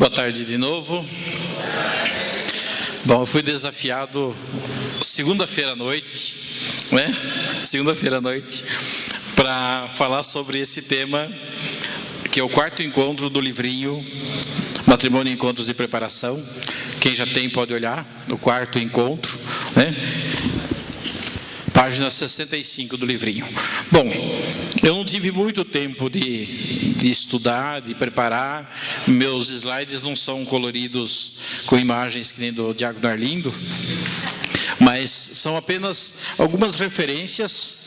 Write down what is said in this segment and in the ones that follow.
Boa tarde de novo. Bom, eu fui desafiado segunda-feira à noite, né? Segunda-feira à noite, para falar sobre esse tema, que é o quarto encontro do livrinho Matrimônio, Encontros e Preparação. Quem já tem pode olhar, o quarto encontro, né? Página 65 do livrinho. Bom, eu não tive muito tempo de estudar, de preparar. Meus slides não são coloridos com imagens que nem do Diácono Arlindo, mas são apenas algumas referências.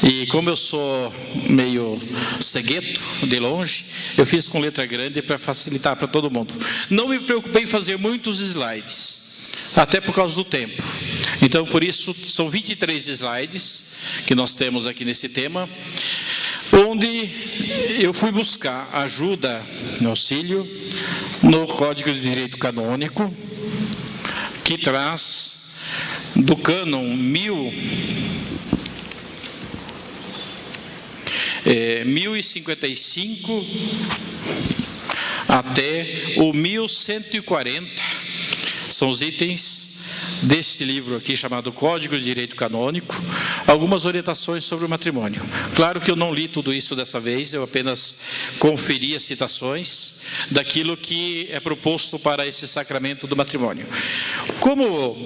E como eu sou meio cegueto de longe, eu fiz com letra grande para facilitar para todo mundo. Não me preocupei em fazer muitos slides, até por causa do tempo. Então, por isso, são 23 slides que nós temos aqui nesse tema, onde eu fui buscar ajuda, auxílio, no Código de Direito Canônico, que traz do cânon 1055 até o 1140, são os itens deste livro aqui, chamado Código de Direito Canônico, algumas orientações sobre o matrimônio. Claro que eu não li tudo isso dessa vez, eu apenas conferi as citações daquilo que é proposto para esse sacramento do matrimônio. Como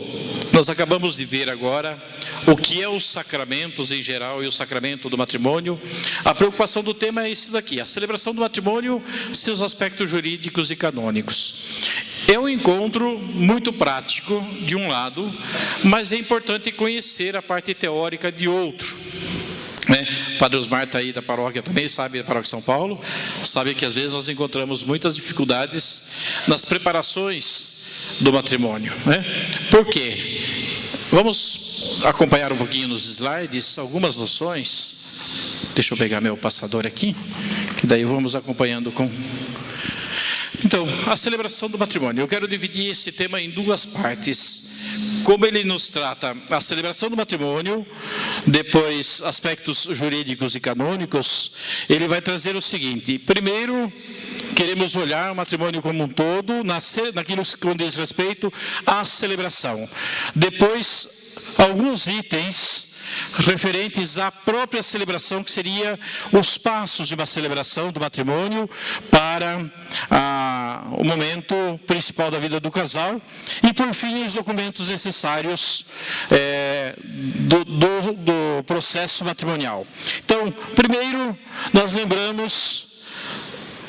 nós acabamos de ver agora o que é os sacramentos em geral e o sacramento do matrimônio, a preocupação do tema é isso daqui: a celebração do matrimônio, seus aspectos jurídicos e canônicos. É um encontro muito prático de um lado, mas é importante conhecer a parte teórica de outro, né? Padre Osmar está aí da paróquia também, sabe, da paróquia São Paulo, sabe que às vezes nós encontramos muitas dificuldades nas preparações do matrimônio, né? Por quê? Vamos acompanhar um pouquinho nos slides algumas noções. Deixa eu pegar meu passador aqui, que daí vamos acompanhando com... Então, a celebração do matrimônio. Eu quero dividir esse tema em duas partes. Como ele nos trata a celebração do matrimônio, depois aspectos jurídicos e canônicos, ele vai trazer o seguinte: primeiro, queremos olhar o matrimônio como um todo, naquilo que diz respeito à celebração. Depois, alguns itens referentes à própria celebração, que seria os passos de uma celebração do matrimônio para o momento principal da vida do casal, e por fim os documentos necessários do processo matrimonial. Então, primeiro nós lembramos: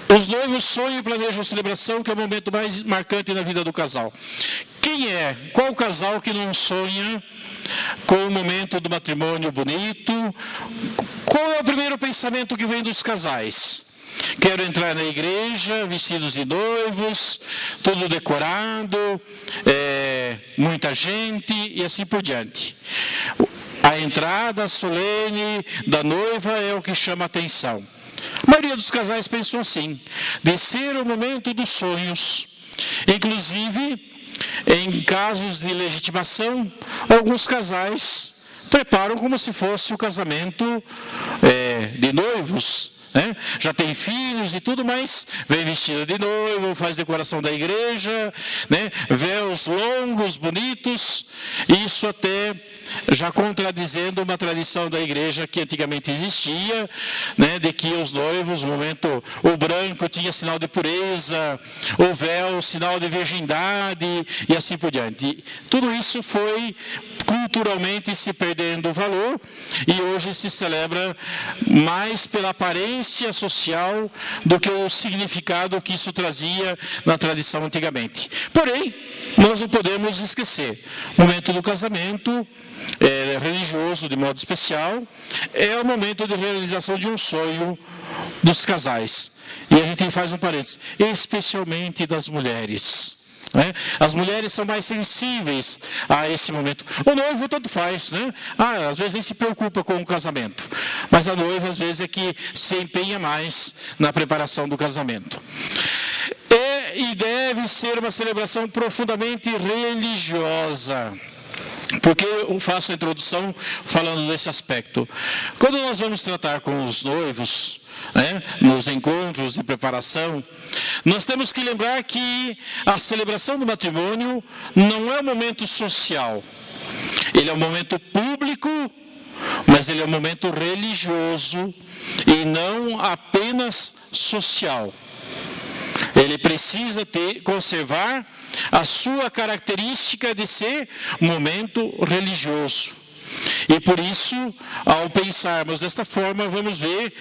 os noivos sonham e planejam a celebração, que é o momento mais marcante na vida do casal. Qual casal que não sonha com o momento do matrimônio bonito? Qual é o primeiro pensamento que vem dos casais? Quero entrar na igreja, vestidos de noivos, tudo decorado, muita gente e assim por diante. A entrada solene da noiva é o que chama a atenção. A maioria dos casais pensam assim, de ser o momento dos sonhos. Inclusive, em casos de legitimação, alguns casais preparam como se fosse o casamento de noivos, né? Já tem filhos e tudo, mas vem vestido de noivo, faz decoração da igreja, né? Véus longos, bonitos, isso até já contradizendo uma tradição da igreja que antigamente existia, né? De que os noivos, no momento, o branco tinha sinal de pureza, o véu sinal de virgindade e assim por diante. Tudo isso foi culturalmente se perdendo valor, e hoje se celebra mais pela aparência social do que o significado que isso trazia na tradição antigamente. Porém, nós não podemos esquecer: o momento do casamento religioso, de modo especial, é o momento de realização de um sonho dos casais. E a gente faz um parênteses, especialmente das mulheres, né? As mulheres são mais sensíveis a esse momento. O noivo tanto faz, né? Às vezes nem se preocupa com o casamento, mas a noiva às vezes é que se empenha mais na preparação do casamento. E deve ser uma celebração profundamente religiosa. Por que eu faço a introdução falando desse aspecto? Quando nós vamos tratar com os noivos, nos encontros de preparação, nós temos que lembrar que a celebração do matrimônio não é um momento social. Ele é um momento público, mas ele é um momento religioso e não apenas social. Ele precisa conservar a sua característica de ser momento religioso. E por isso, ao pensarmos desta forma, vamos ver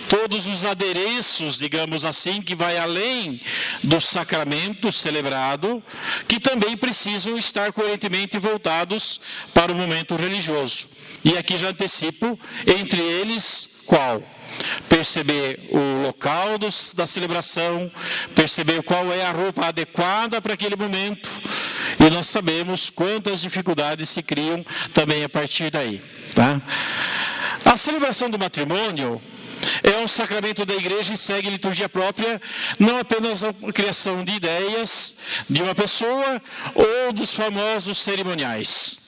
todos os adereços, digamos assim, que vai além do sacramento celebrado, que também precisam estar coerentemente voltados para o momento religioso. E aqui já antecipo, entre eles, qual? Perceber o local da celebração, perceber qual é a roupa adequada para aquele momento, e nós sabemos quantas dificuldades se criam também a partir daí. Tá? A celebração do matrimônio é um sacramento da igreja e segue liturgia própria, não apenas a criação de ideias de uma pessoa ou dos famosos cerimoniais.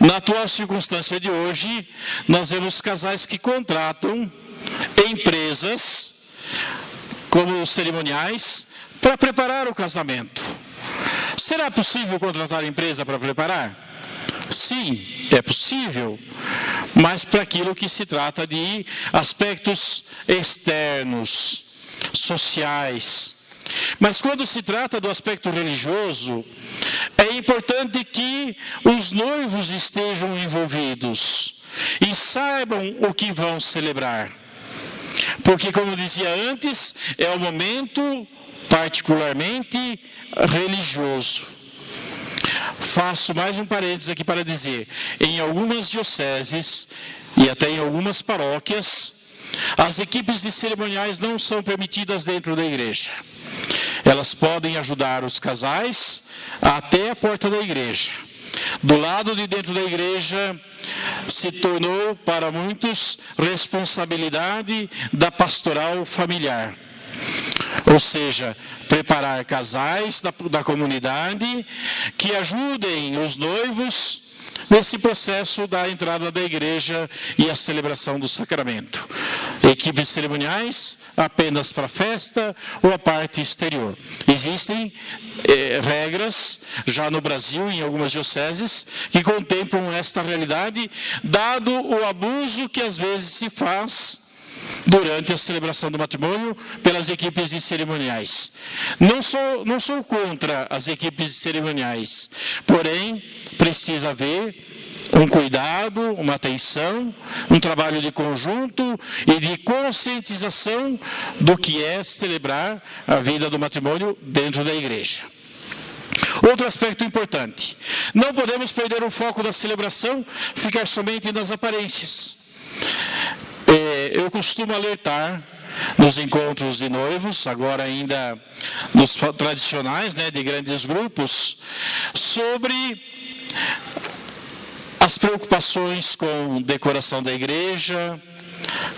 Na atual circunstância de hoje, nós vemos casais que contratam empresas como cerimoniais para preparar o casamento. Será possível contratar empresa para preparar? Sim, é possível, mas para aquilo que se trata de aspectos externos, sociais. Mas quando se trata do aspecto religioso, é importante que os noivos estejam envolvidos e saibam o que vão celebrar. Porque, como dizia antes, é um momento particularmente religioso. Faço mais um parênteses aqui para dizer, em algumas dioceses e até em algumas paróquias, as equipes de cerimoniais não são permitidas dentro da igreja. Elas podem ajudar os casais até a porta da igreja. Do lado de dentro da igreja, se tornou para muitos responsabilidade da pastoral familiar. Ou seja, preparar casais da comunidade que ajudem os noivos nesse processo da entrada da igreja e a celebração do sacramento. Equipes cerimoniais apenas para a festa ou a parte exterior. Existem regras já no Brasil, em algumas dioceses, que contemplam esta realidade, dado o abuso que às vezes se faz durante a celebração do matrimônio pelas equipes de cerimoniais. Não sou contra as equipes cerimoniais, porém precisa haver um cuidado, uma atenção, um trabalho de conjunto e de conscientização do que é celebrar a vida do matrimônio dentro da igreja. Outro aspecto importante, não podemos perder o foco da celebração, ficar somente nas aparências. Eu costumo alertar nos encontros de noivos, agora ainda nos tradicionais, de grandes grupos, sobre as preocupações com decoração da igreja,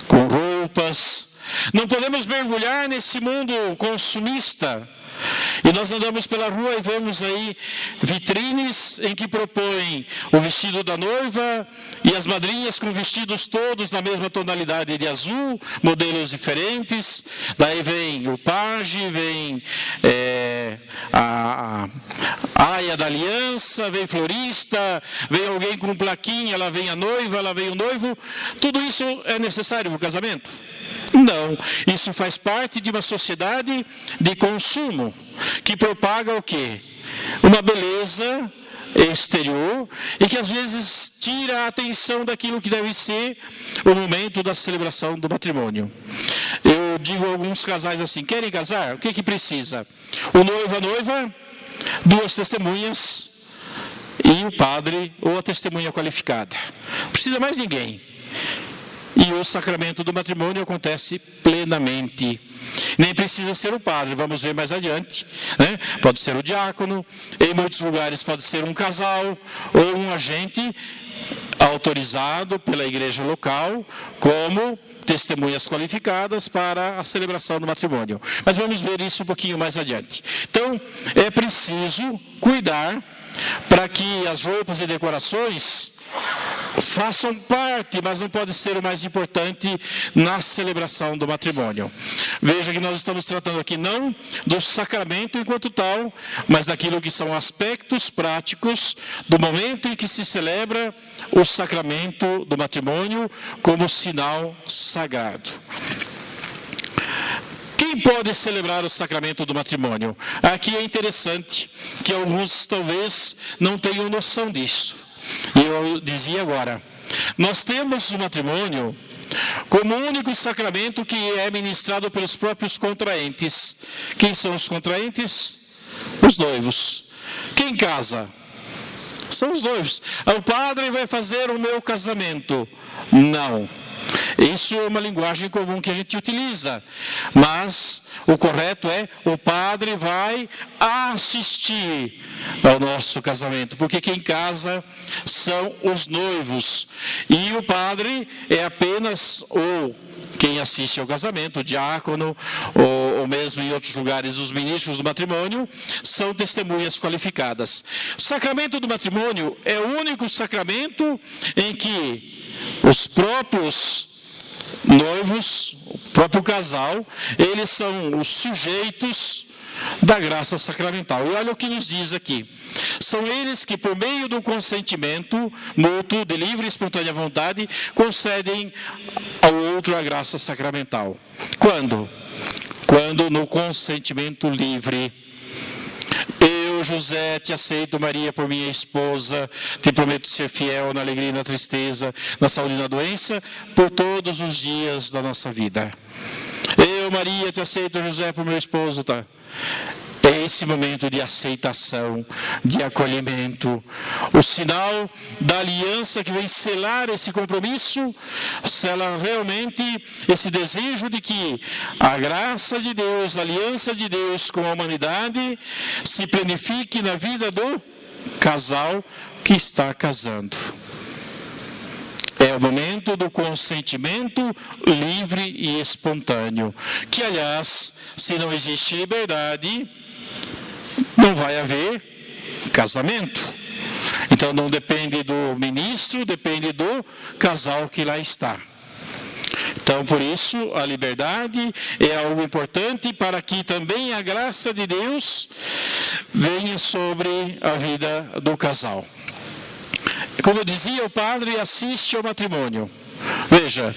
com roupas. Não podemos mergulhar nesse mundo consumista. E nós andamos pela rua e vemos aí vitrines em que propõem o vestido da noiva e as madrinhas com vestidos todos na mesma tonalidade de azul, modelos diferentes. Daí vem o pajem, vem a aia da aliança, vem florista, vem alguém com plaquinha, lá vem a noiva, lá vem o noivo. Tudo isso é necessário no casamento? Não, isso faz parte de uma sociedade de consumo, que propaga o quê? Uma beleza exterior e que às vezes tira a atenção daquilo que deve ser o momento da celebração do matrimônio. Eu digo a alguns casais assim, querem casar? O que precisa? O noivo, a noiva, 2 testemunhas e o padre ou a testemunha qualificada. Não precisa mais ninguém. E o sacramento do matrimônio acontece plenamente. Nem precisa ser o padre, vamos ver mais adiante. Pode ser o diácono, em muitos lugares pode ser um casal ou um agente autorizado pela igreja local como testemunhas qualificadas para a celebração do matrimônio. Mas vamos ver isso um pouquinho mais adiante. Então, é preciso cuidar para que as roupas e decorações façam parte, mas não pode ser o mais importante na celebração do matrimônio. Veja que nós estamos tratando aqui não do sacramento enquanto tal, mas daquilo que são aspectos práticos do momento em que se celebra o sacramento do matrimônio como sinal sagrado. Quem pode celebrar o sacramento do matrimônio? Aqui é interessante que alguns talvez não tenham noção disso. E eu dizia agora, nós temos o matrimônio como o único sacramento que é ministrado pelos próprios contraentes. Quem são os contraentes? Os noivos. Quem casa? São os noivos. O padre vai fazer o meu casamento. Não. Isso é uma linguagem comum que a gente utiliza, mas o correto é o padre vai assistir ao nosso casamento, porque quem casa são os noivos e o padre é apenas quem assiste ao casamento, o diácono, ou mesmo em outros lugares os ministros do matrimônio, são testemunhas qualificadas. O sacramento do matrimônio é o único sacramento em que os próprios noivos, o próprio casal, eles são os sujeitos da graça sacramental. E olha o que nos diz aqui. São eles que, por meio do consentimento mútuo, de livre e espontânea vontade, concedem ao outro a graça sacramental. Quando? Quando no consentimento livre. Eu, José, te aceito, Maria, por minha esposa, te prometo ser fiel na alegria e na tristeza, na saúde e na doença, por todos os dias da nossa vida. Eu, Maria, te aceito, José, por meu esposo, tá? É esse momento de aceitação, de acolhimento, o sinal da aliança que vem selar esse compromisso, sela realmente esse desejo de que a graça de Deus, a aliança de Deus com a humanidade se planifique na vida do casal que está casando. É o momento do consentimento livre e espontâneo, que, aliás, se não existe liberdade, não vai haver casamento. Então não depende do ministro, depende do casal que lá está. Então, por isso, a liberdade é algo importante para que também a graça de Deus venha sobre a vida do casal. Como eu dizia, o padre assiste ao matrimônio. Veja,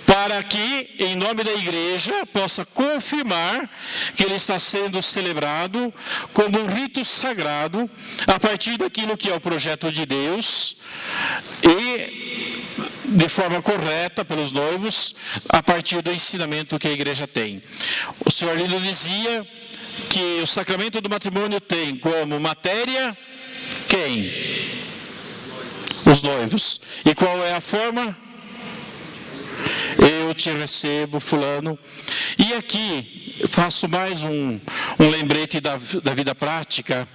para que, em nome da igreja, possa confirmar que ele está sendo celebrado como um rito sagrado, a partir daquilo que é o projeto de Deus, e de forma correta pelos noivos, a partir do ensinamento que a igreja tem. O senhor Lino dizia que o sacramento do matrimônio tem como matéria quem? Os noivos. E qual é a forma? Eu te recebo, fulano. E aqui faço mais um lembrete da vida prática,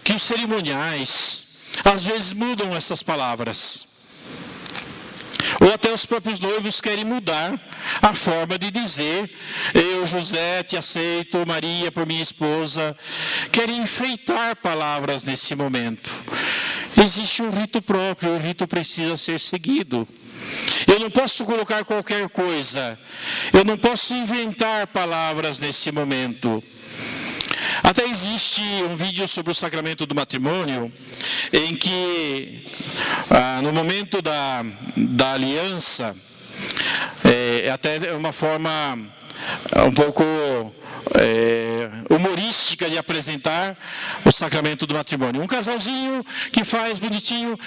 que os cerimoniais às vezes mudam essas palavras. Ou até os próprios noivos querem mudar a forma de dizer, eu, José, te aceito, Maria, por minha esposa. Querem enfeitar palavras nesse momento. Existe um rito próprio, o rito precisa ser seguido. Eu não posso colocar qualquer coisa, eu não posso inventar palavras nesse momento. Até existe um vídeo sobre o sacramento do matrimônio, em que, no momento da aliança, é até uma forma um pouco humorística de apresentar o sacramento do matrimônio. Um casalzinho que faz bonitinho,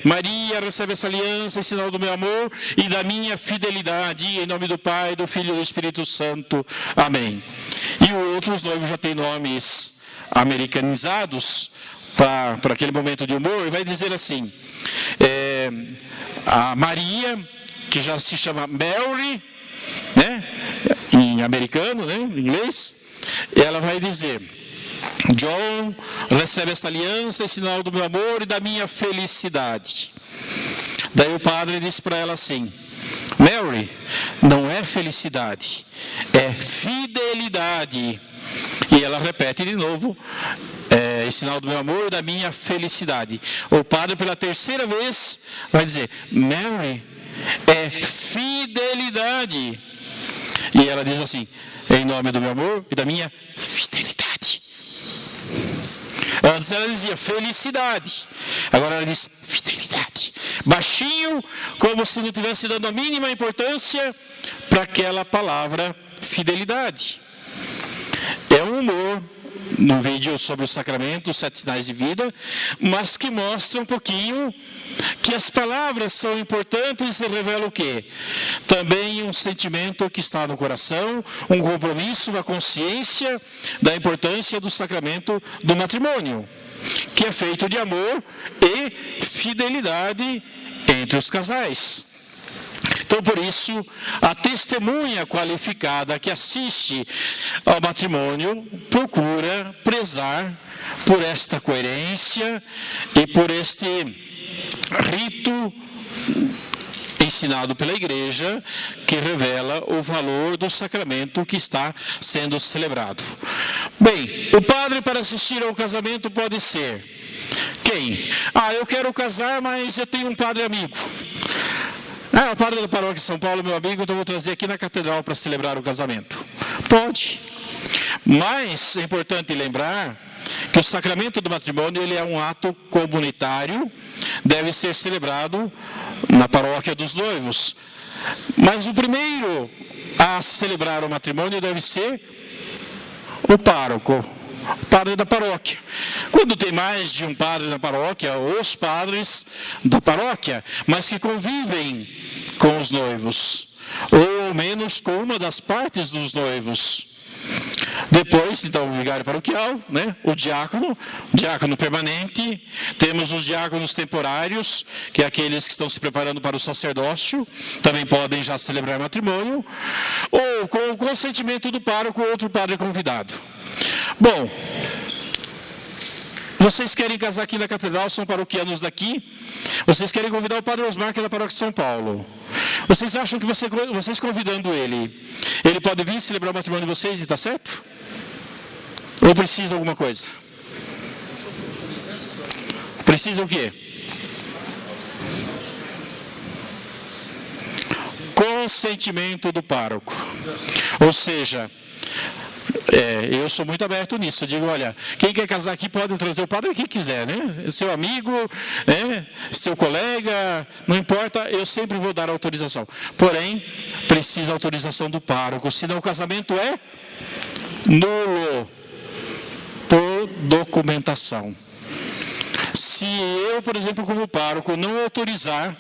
Maria recebe essa aliança em sinal do meu amor e da minha fidelidade, em nome do Pai, do Filho e do Espírito Santo. Amém. E o outro, os noivos já têm nomes americanizados para aquele momento de humor, e vai dizer assim, a Maria, que já se chama Mary, né? Em americano, né? Em inglês, ela vai dizer, John recebe esta aliança em sinal do meu amor e da minha felicidade. Daí o padre diz para ela assim, Mary, não é felicidade, é fidelidade. E ela repete de novo, é sinal do meu amor e da minha felicidade. O padre, pela terceira vez, vai dizer: Mary é fidelidade. E ela diz assim: em nome do meu amor e da minha fidelidade. Antes ela dizia felicidade, agora ela diz fidelidade. Baixinho, como se não estivesse dando a mínima importância para aquela palavra fidelidade. É um humor no vídeo sobre o sacramento, os 7 sinais de vida, mas que mostra um pouquinho que as palavras são importantes e revela o quê? Também um sentimento que está no coração, um compromisso, uma consciência da importância do sacramento do matrimônio, que é feito de amor e fidelidade entre os casais. Então, por isso, a testemunha qualificada que assiste ao matrimônio procura prezar por esta coerência e por este rito ensinado pela igreja, que revela o valor do sacramento que está sendo celebrado. Bem, o padre para assistir ao casamento pode ser quem? Eu quero casar, mas eu tenho um padre amigo. O padre da paróquia de São Paulo, meu amigo, então vou trazer aqui na catedral para celebrar o casamento. Pode. Mas é importante lembrar que o sacramento do matrimônio ele é um ato comunitário, deve ser celebrado na paróquia dos noivos. Mas o primeiro a celebrar o matrimônio deve ser o pároco, o padre da paróquia. Quando tem mais de um padre na paróquia, os padres da paróquia, mas que convivem com os noivos, ou ao menos com uma das partes dos noivos. Depois, então, o vigário paroquial, o diácono permanente, temos os diáconos temporários, que é aqueles que estão se preparando para o sacerdócio, também podem já celebrar matrimônio, ou com o consentimento do pároco ou outro padre convidado. Bom, vocês querem casar aqui na catedral, são paroquianos daqui, vocês querem convidar o padre Osmar, que é da paróquia de São Paulo. Vocês acham que vocês convidando ele pode vir celebrar o matrimônio de vocês e está certo? Ou precisa alguma coisa? Precisa o quê? Consentimento do pároco. Ou seja, eu sou muito aberto nisso. Eu digo, olha, quem quer casar aqui pode trazer o padre que quiser, seu amigo, seu colega, não importa, eu sempre vou dar autorização. Porém, precisa autorização do pároco, senão o casamento é nulo por documentação. Se eu, por exemplo, como pároco, não autorizar,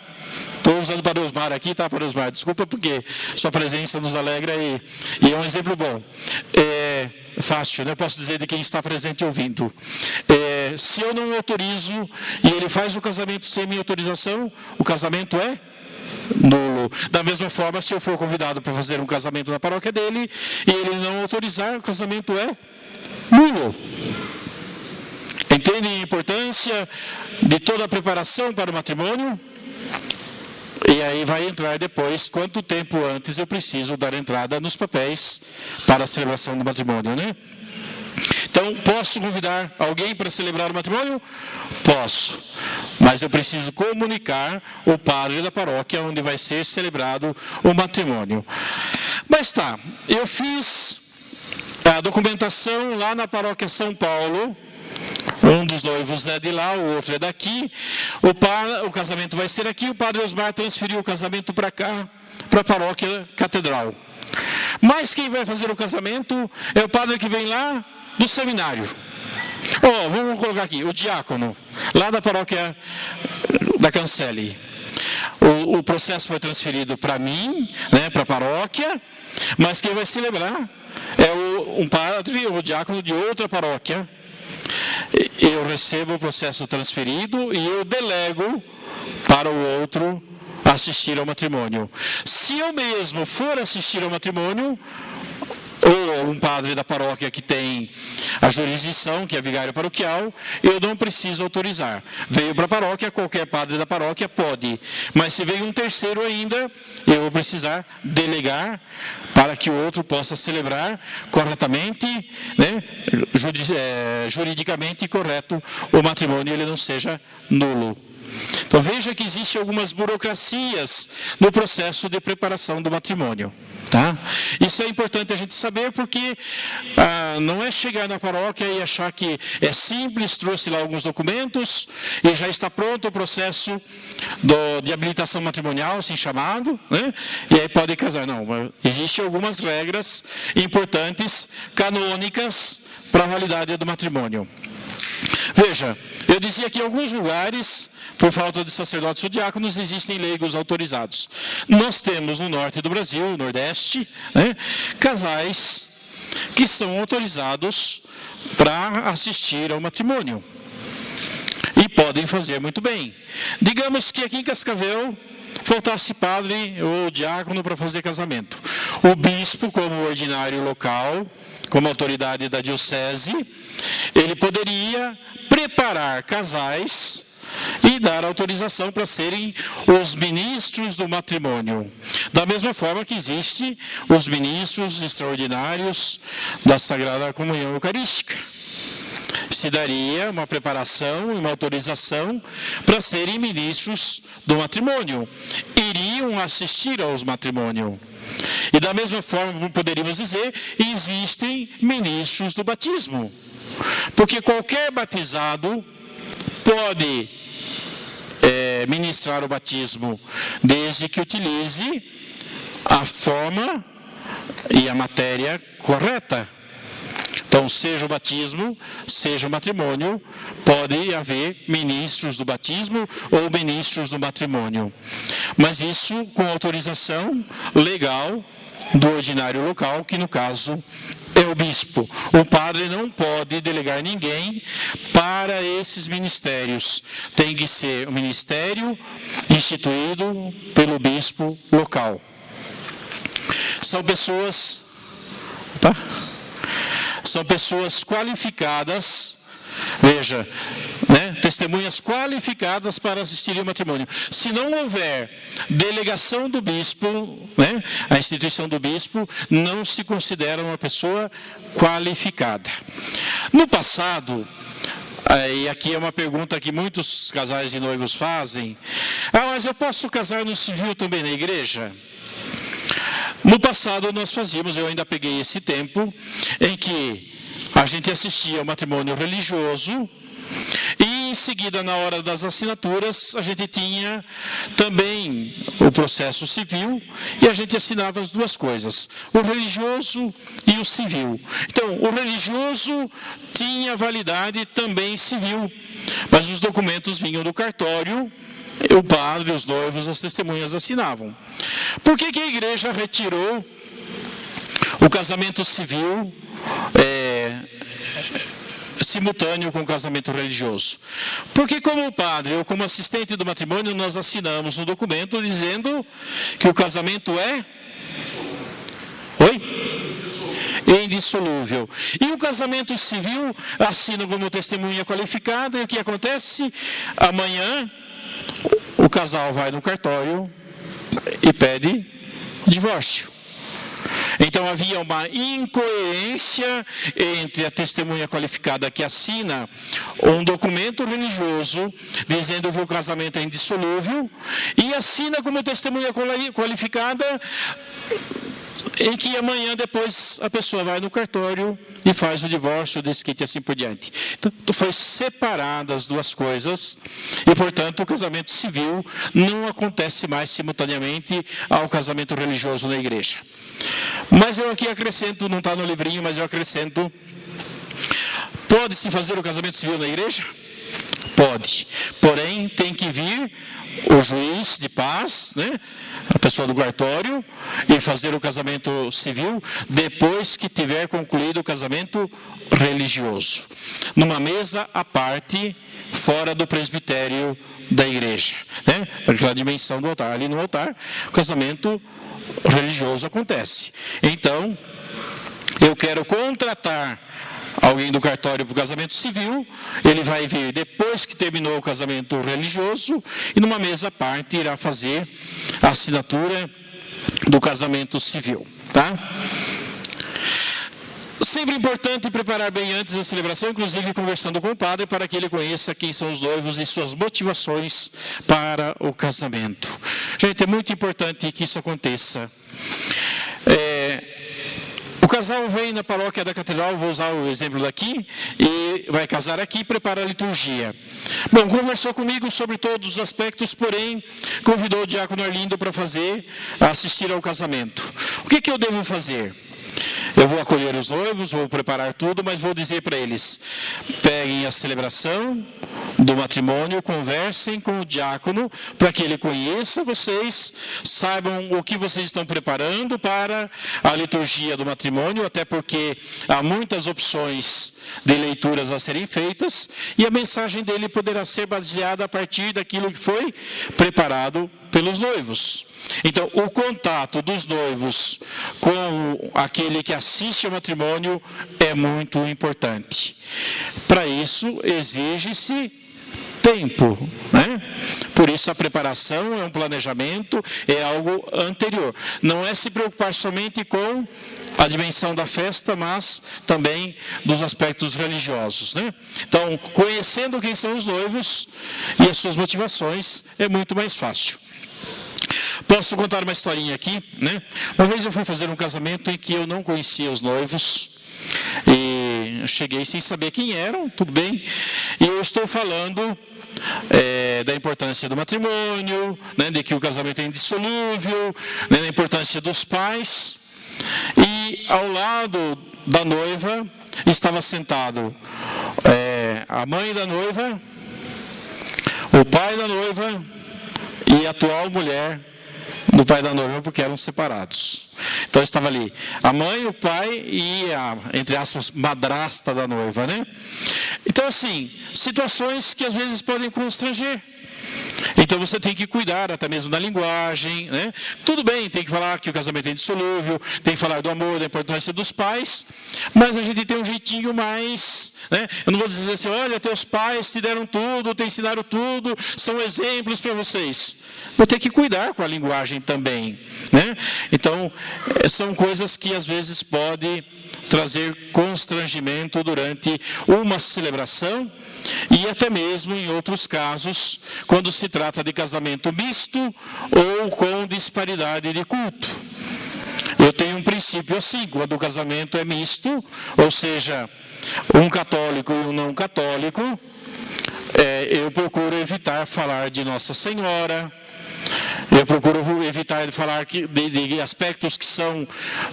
estou usando o padre Osmar aqui, tá, padre Osmar? Desculpa, porque sua presença nos alegra e é um exemplo bom. Fácil, eu posso dizer de quem está presente e ouvindo. Se eu não autorizo e ele faz o casamento sem minha autorização, o casamento é nulo. Da mesma forma, se eu for convidado para fazer um casamento na paróquia dele e ele não autorizar, o casamento é nulo. Entendem a importância de toda a preparação para o matrimônio? E aí vai entrar depois, quanto tempo antes eu preciso dar entrada nos papéis para a celebração do matrimônio, Então, posso convidar alguém para celebrar o matrimônio? Posso. Mas eu preciso comunicar o padre da paróquia onde vai ser celebrado o matrimônio. Mas tá, eu fiz a documentação lá na paróquia São Paulo. Um dos noivos é de lá, o outro é daqui. O casamento vai ser aqui. O padre Osmar transferiu o casamento para cá, para a paróquia catedral. Mas quem vai fazer o casamento é o padre que vem lá do seminário. Vamos colocar aqui, o diácono, lá da paróquia da Cancele. O processo foi transferido para mim, para a paróquia, mas quem vai celebrar é um padre ou diácono de outra paróquia. Eu recebo o processo transferido e eu delego para o outro assistir ao matrimônio. Se eu mesmo for assistir ao matrimônio, ou um padre da paróquia que tem a jurisdição, que é vigário paroquial, eu não preciso autorizar. Veio para a paróquia, qualquer padre da paróquia pode. Mas se veio um terceiro ainda, eu vou precisar delegar para que o outro possa celebrar corretamente, né, juridicamente correto o matrimônio e ele não seja nulo. Então veja que existem algumas burocracias no processo de preparação do matrimônio. Tá? Isso é importante a gente saber porque não é chegar na paróquia e achar que é simples, trouxe lá alguns documentos e já está pronto o processo de habilitação matrimonial, assim chamado, né? E aí pode casar. Não, existem algumas regras importantes, canônicas, para a validade do matrimônio. Veja, eu dizia que em alguns lugares, por falta de sacerdotes ou diáconos, existem leigos autorizados. Nós temos no norte do Brasil, no nordeste, né, casais que são autorizados para assistir ao matrimônio. E podem fazer muito bem. Digamos que aqui em Cascavel faltasse padre ou diácono para fazer casamento. O bispo, como ordinário local, como autoridade da diocese, ele poderia preparar casais e dar autorização para serem os ministros do matrimônio. Da mesma forma que existem os ministros extraordinários da Sagrada Comunhão Eucarística. Se daria uma preparação e uma autorização para serem ministros do matrimônio. Iriam assistir aos matrimônios. E da mesma forma, poderíamos dizer, existem ministros do batismo. Porque qualquer batizado pode ministrar o batismo, desde que utilize a forma e a matéria correta. Então, seja o batismo, seja o matrimônio, pode haver ministros do batismo ou ministros do matrimônio. Mas isso com autorização legal do ordinário local, que no caso é o bispo. O padre não pode delegar ninguém para esses ministérios. Tem que ser um ministério instituído pelo bispo local. São pessoas... Tá? São pessoas qualificadas, veja, né, testemunhas qualificadas para assistir ao matrimônio. Se não houver delegação do bispo, né, a instituição do bispo, não se considera uma pessoa qualificada. No passado, e aqui é uma pergunta que muitos casais de noivos fazem, mas eu posso casar no civil também na igreja? No passado nós fazíamos, eu ainda peguei esse tempo, em que a gente assistia ao matrimônio religioso e em seguida, na hora das assinaturas, a gente tinha também o processo civil e a gente assinava as duas coisas, o religioso e o civil. Então, o religioso tinha validade também civil, mas os documentos vinham do cartório, o padre, os noivos, as testemunhas assinavam. Por que a igreja retirou o casamento civil simultâneo com o casamento religioso? Porque como padre ou como assistente do matrimônio, nós assinamos um documento dizendo que o casamento é... indissolúvel. E o casamento civil assina como testemunha qualificada, e o que acontece? Amanhã o casal vai no cartório e pede divórcio. Então havia uma incoerência entre a testemunha qualificada que assina um documento religioso dizendo que o casamento é indissolúvel e assina como testemunha qualificada em que amanhã depois a pessoa vai no cartório e faz o divórcio, o desquite e assim por diante. Então, foi separada as duas coisas e, portanto, o casamento civil não acontece mais simultaneamente ao casamento religioso na igreja. Mas eu aqui acrescento, não está no livrinho, mas eu acrescento, pode-se fazer o casamento civil na igreja? Pode, porém tem que vir o juiz de paz, né, a pessoa do cartório, e fazer o casamento civil depois que tiver concluído o casamento religioso, numa mesa à parte, fora do presbitério da igreja, né, naquela dimensão do altar. Ali no altar, o casamento religioso acontece. Então, eu quero contratar alguém do cartório para o casamento civil, ele vai vir depois que terminou o casamento religioso e numa mesa à parte irá fazer a assinatura do casamento civil, tá? Sempre importante preparar bem antes da celebração, inclusive conversando com o padre, para que ele conheça quem são os noivos e suas motivações para o casamento. Gente, é muito importante que isso aconteça. O casal vem na paróquia da catedral, vou usar o exemplo daqui, e vai casar aqui e prepara a liturgia. Bom, conversou comigo sobre todos os aspectos, porém, convidou o diácono Arlindo para assistir ao casamento. O que eu devo fazer? Eu vou acolher os noivos, vou preparar tudo, mas vou dizer para eles, peguem a celebração do matrimônio, conversem com o diácono, para que ele conheça vocês, saibam o que vocês estão preparando para a liturgia do matrimônio, até porque há muitas opções de leituras a serem feitas, e a mensagem dele poderá ser baseada a partir daquilo que foi preparado pelos noivos. Então, o contato dos noivos com aquele que assiste ao matrimônio é muito importante. Para isso, exige-se tempo, né? Por isso a preparação é um planejamento, é algo anterior. Não é se preocupar somente com a dimensão da festa, mas também dos aspectos religiosos, né? Então, conhecendo quem são os noivos e as suas motivações, é muito mais fácil. Posso contar uma historinha aqui, né? Uma vez eu fui fazer um casamento em que eu não conhecia os noivos e cheguei sem saber quem eram, tudo bem. E eu estou falando da importância do matrimônio, né, de que o casamento é indissolúvel, né, da importância dos pais. E ao lado da noiva estava sentado a mãe da noiva, o pai da noiva e a atual mulher do pai da noiva, porque eram separados. Então estava ali a mãe, o pai e a, entre aspas, madrasta da noiva, né? Então, assim, situações que às vezes podem constranger. Então você tem que cuidar até mesmo da linguagem, né? Tudo bem, tem que falar que o casamento é indissolúvel, tem que falar do amor, da importância dos pais, mas a gente tem um jeitinho mais, né? Eu não vou dizer assim, olha, teus pais te deram tudo, te ensinaram tudo, são exemplos para vocês. Vou ter que cuidar com a linguagem também, né? Então, são coisas que às vezes podem trazer constrangimento durante uma celebração e até mesmo em outros casos, quando se trata de casamento misto ou com disparidade de culto. Eu tenho um princípio assim, quando o casamento é misto, ou seja, um católico e um não católico, eu procuro evitar falar de Nossa Senhora. Eu procuro evitar de falar de aspectos que são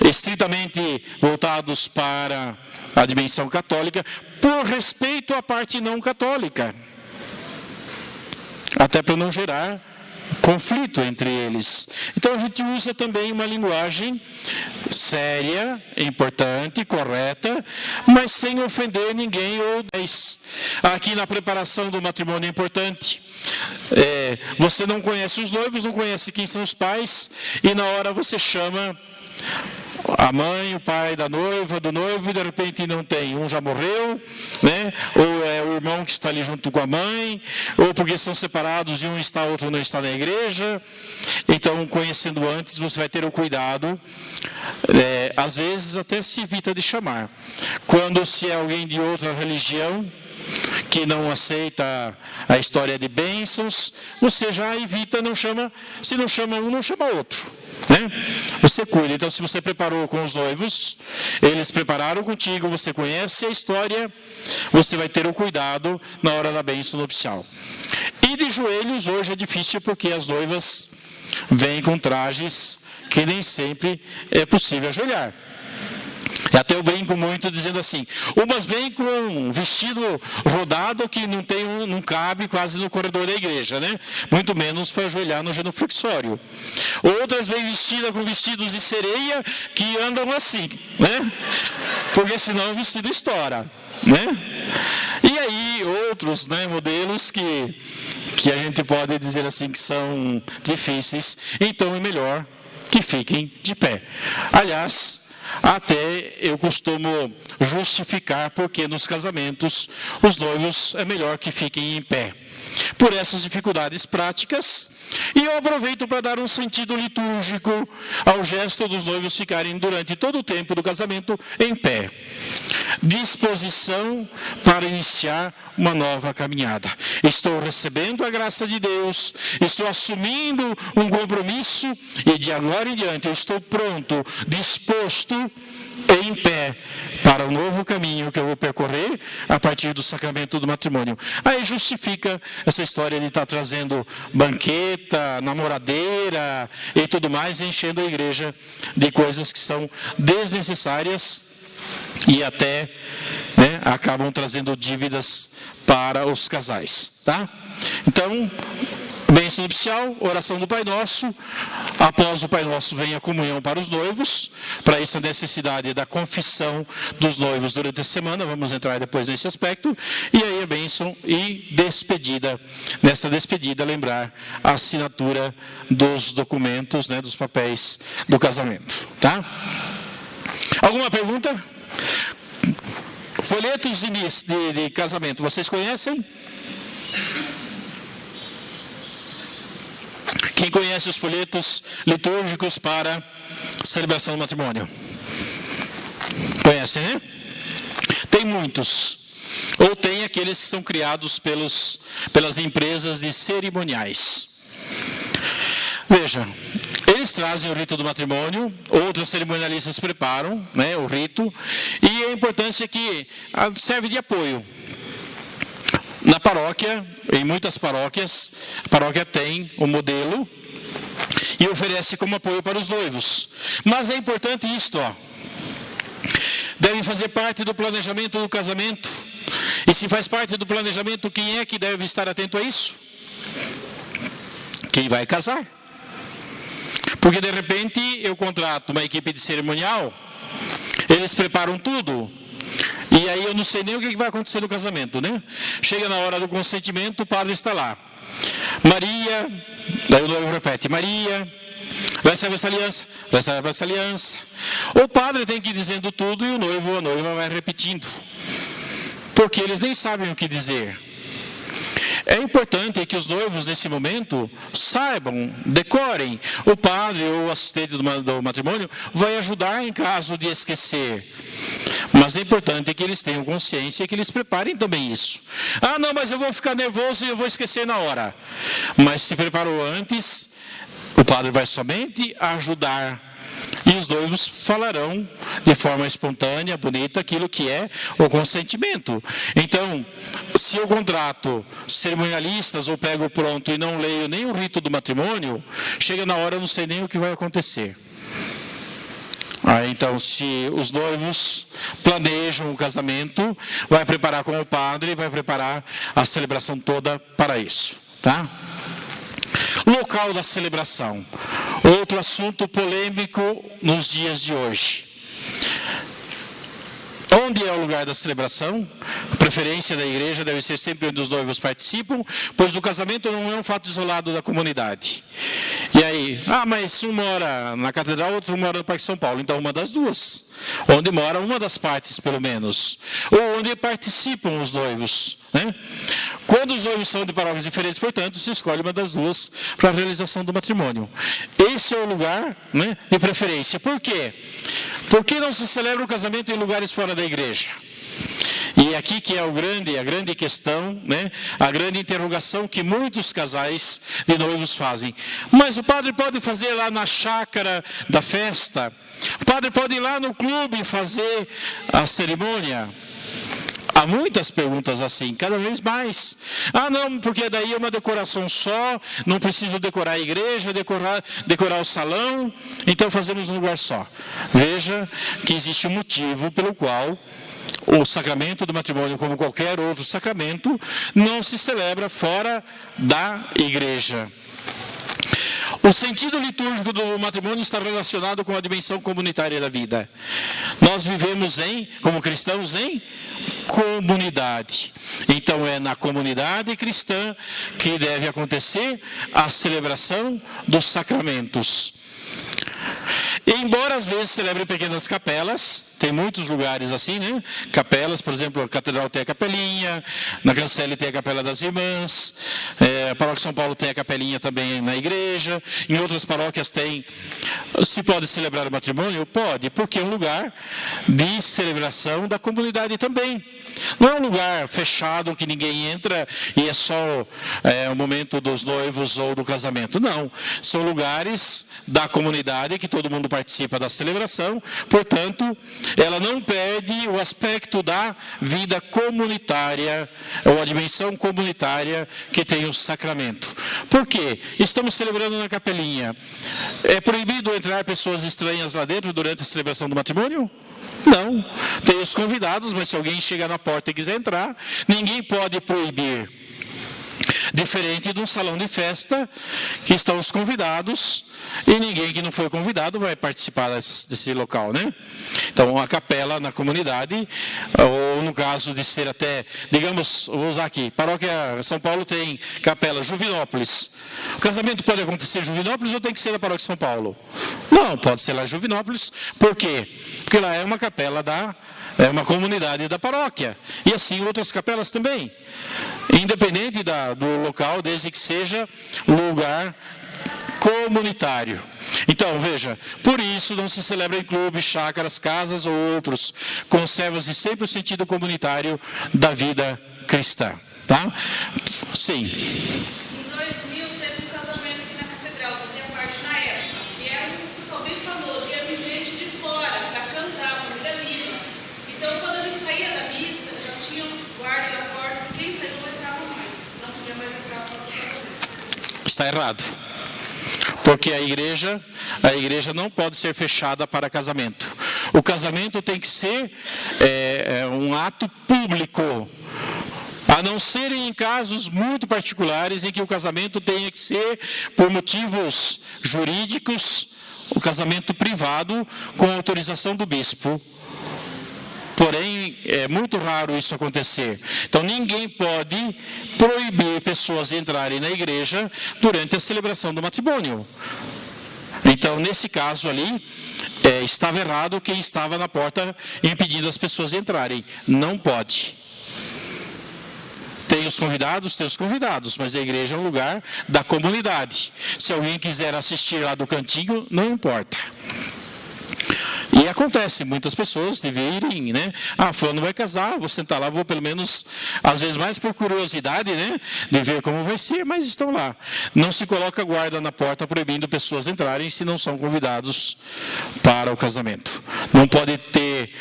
estritamente voltados para a dimensão católica, por respeito à parte não católica. Até para não gerar conflito entre eles. Então a gente usa também uma linguagem séria, importante, correta, mas sem ofender ninguém ou 10. Aqui na preparação do matrimônio é importante. Você não conhece os noivos, não conhece quem são os pais, e na hora você chama a mãe, o pai da noiva, do noivo, e de repente não tem, um já morreu, né? Ou é o irmão que está ali junto com a mãe, ou porque são separados e um está, outro não está na igreja. Então, conhecendo antes, você vai ter o cuidado, às vezes até se evita de chamar. Quando se é alguém de outra religião, que não aceita a história de bênçãos, você já evita, não chama, se não chama um, não chama outro, né? Você cuida. Então, se você preparou com os noivos, eles prepararam contigo, você conhece a história, você vai ter o cuidado na hora da bênção nupcial. E de joelhos hoje é difícil, porque as noivas vêm com trajes que nem sempre é possível ajoelhar. Até eu brinco muito dizendo assim, umas vêm com um vestido rodado que não cabe quase no corredor da igreja, né? Muito menos para ajoelhar no genuflexório. Outras vêm vestidas com vestidos de sereia que andam assim, né? Porque senão o vestido estoura, né? E aí outros, né, modelos que a gente pode dizer assim que são difíceis, então é melhor que fiquem de pé. Aliás, Até eu costumo justificar porque nos casamentos os noivos é melhor que fiquem em pé, por essas dificuldades práticas. E eu aproveito para dar um sentido litúrgico ao gesto dos noivos ficarem durante todo o tempo do casamento em pé. Disposição para iniciar uma nova caminhada. Estou recebendo a graça de Deus, estou assumindo um compromisso e de agora em diante eu estou pronto, disposto e em pé para o novo caminho que eu vou percorrer a partir do sacramento do matrimônio. Aí justifica essa história de estar trazendo banqueta, namoradeira e tudo mais, enchendo a igreja de coisas que são desnecessárias e até acabam trazendo dívidas para os casais, tá? Então, bênção nupcial, oração do Pai Nosso. Após o Pai Nosso vem a comunhão para os noivos. Para isso a necessidade da confissão dos noivos durante a semana. Vamos entrar depois nesse aspecto. E aí a bênção e despedida. Nessa despedida, lembrar a assinatura dos documentos, dos papéis do casamento. Tá? Alguma pergunta? Folhetos de casamento, vocês conhecem? Quem conhece os folhetos litúrgicos para celebração do matrimônio? Conhecem, né? Tem muitos. Ou tem aqueles que são criados pelas empresas de cerimoniais. Veja, eles trazem o rito do matrimônio, outros cerimonialistas preparam o rito, e a importância é que serve de apoio. Na paróquia, em muitas paróquias, a paróquia tem um modelo e oferece como apoio para os noivos. Mas é importante isto, devem fazer parte do planejamento do casamento. E se faz parte do planejamento, quem é que deve estar atento a isso? Quem vai casar. Porque de repente eu contrato uma equipe de cerimonial, eles preparam tudo, e aí eu não sei nem o que vai acontecer no casamento, né? Chega na hora do consentimento, o padre está lá. Maria, daí o noivo repete, Maria, vai saber essa aliança, vai saber essa aliança. O padre tem que ir dizendo tudo e o noivo ou a noiva vai repetindo, porque eles nem sabem o que dizer. É importante que os noivos, nesse momento, saibam, decorem. O padre ou o assistente do matrimônio vai ajudar em caso de esquecer. Mas é importante que eles tenham consciência e que eles preparem também isso. Ah, não, mas eu vou ficar nervoso e eu vou esquecer na hora. Mas se preparou antes, o padre vai somente ajudar. E os noivos falarão de forma espontânea, bonita, aquilo que é o consentimento. Então, se eu contrato cerimonialistas ou pego pronto e não leio nem o rito do matrimônio, chega na hora eu não sei nem o que vai acontecer. Então, se os noivos planejam o casamento, vai preparar com o padre, vai preparar a celebração toda para isso, tá? Local da celebração. Outro assunto polêmico nos dias de hoje. Onde é o lugar da celebração? A preferência da igreja deve ser sempre onde os noivos participam, pois o casamento não é um fato isolado da comunidade. E aí, mas um mora na catedral, outro mora no Parque São Paulo. Então, uma das duas. Onde mora uma das partes, pelo menos. Ou onde participam os noivos. Né? Quando os noivos são de paróquias diferentes, portanto, se escolhe uma das duas para a realização do matrimônio. Esse é o lugar de preferência. Por quê? Por que não se celebra o casamento em lugares fora da igreja? E aqui que é a grande questão, a grande interrogação que muitos casais de noivos fazem. Mas o padre pode fazer lá na chácara da festa? O padre pode ir lá no clube fazer a cerimônia? Há muitas perguntas assim, cada vez mais. Não, porque daí é uma decoração só, não preciso decorar a igreja, decorar o salão, então fazemos um lugar só. Veja que existe um motivo pelo qual o sacramento do matrimônio, como qualquer outro sacramento, não se celebra fora da igreja. O sentido litúrgico do matrimônio está relacionado com a dimensão comunitária da vida. Nós vivemos como cristãos em comunidade. Então é na comunidade cristã que deve acontecer a celebração dos sacramentos. E embora às vezes celebre em pequenas capelas, tem muitos lugares assim, né? Capelas, por exemplo, a Catedral tem a capelinha, na Cancele tem a Capela das Irmãs, a Paróquia São Paulo tem a capelinha também na igreja, em outras paróquias tem. Se pode celebrar o matrimônio? Pode, porque é um lugar de celebração da comunidade também. Não é um lugar fechado que ninguém entra e é só o momento dos noivos ou do casamento. Não, são lugares da comunidade que todo mundo participa da celebração, portanto, ela não perde o aspecto da vida comunitária, ou a dimensão comunitária que tem o sacramento. Por quê? Estamos celebrando na capelinha. É proibido entrar pessoas estranhas lá dentro durante a celebração do matrimônio? Não, tem os convidados, mas se alguém chegar na porta e quiser entrar, ninguém pode proibir. Diferente de um salão de festa, que estão os convidados, e ninguém que não foi convidado vai participar desse local, né? Então, a capela na comunidade, ou no caso de ser até, digamos, vou usar aqui, Paróquia São Paulo tem capela Juvinópolis. O casamento pode acontecer em Juvinópolis ou tem que ser na Paróquia São Paulo? Não, pode ser lá em Juvinópolis. Por quê? Porque lá é uma capela é uma comunidade da paróquia. E assim outras capelas também. Independente do local, desde que seja lugar comunitário. Então, veja, por isso não se celebra em clubes, chácaras, casas ou outros. Conserva-se sempre o sentido comunitário da vida cristã. Tá? Sim. Em 2000 teve um casamento aqui na catedral, fazia parte na época, que era um pessoal bem famoso, ia vir gente de fora para cantar, para vida livre. Então, quando a gente saía da missa, já tinha uns guardas na porta, quem saiu não entrava mais, não podia mais entrar para o casamento. Está errado. Porque a igreja não pode ser fechada para casamento. O casamento tem que ser um ato público. A não ser em casos muito particulares em que o casamento tenha que ser por motivos jurídicos, o casamento privado com autorização do bispo. Porém, é muito raro isso acontecer. Então, ninguém pode proibir pessoas de entrarem na igreja durante a celebração do matrimônio. Então, nesse caso ali, estava errado quem estava na porta impedindo as pessoas de entrarem. Não pode. Tem os convidados, mas a igreja é um lugar da comunidade. Se alguém quiser assistir lá do cantinho, não importa. E acontece, muitas pessoas de virem, né? Fulano vai casar, vou sentar lá, vou pelo menos, às vezes mais por curiosidade, né? De ver como vai ser, mas estão lá. Não se coloca guarda na porta proibindo pessoas entrarem se não são convidados para o casamento. Não pode ter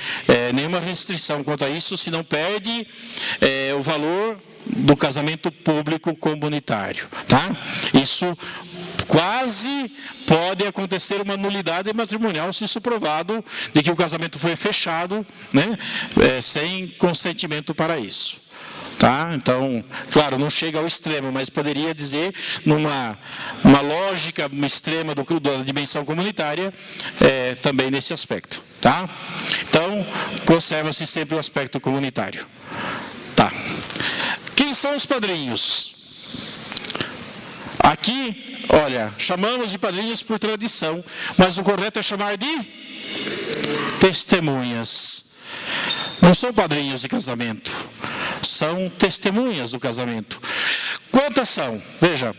nenhuma restrição quanto a isso, senão perde o valor do casamento público comunitário, tá? Isso quase pode acontecer uma nulidade matrimonial se isso provado de que o casamento foi fechado, né, sem consentimento para isso. Tá? Então, claro, não chega ao extremo, mas poderia dizer, numa lógica extrema da dimensão comunitária, também nesse aspecto. Tá? Então, conserva-se sempre o aspecto comunitário. Tá. Quem são os padrinhos? Aqui, olha, chamamos de padrinhos por tradição, mas o correto é chamar de testemunhas. Não são padrinhos de casamento, são testemunhas do casamento. Quantas são? Veja,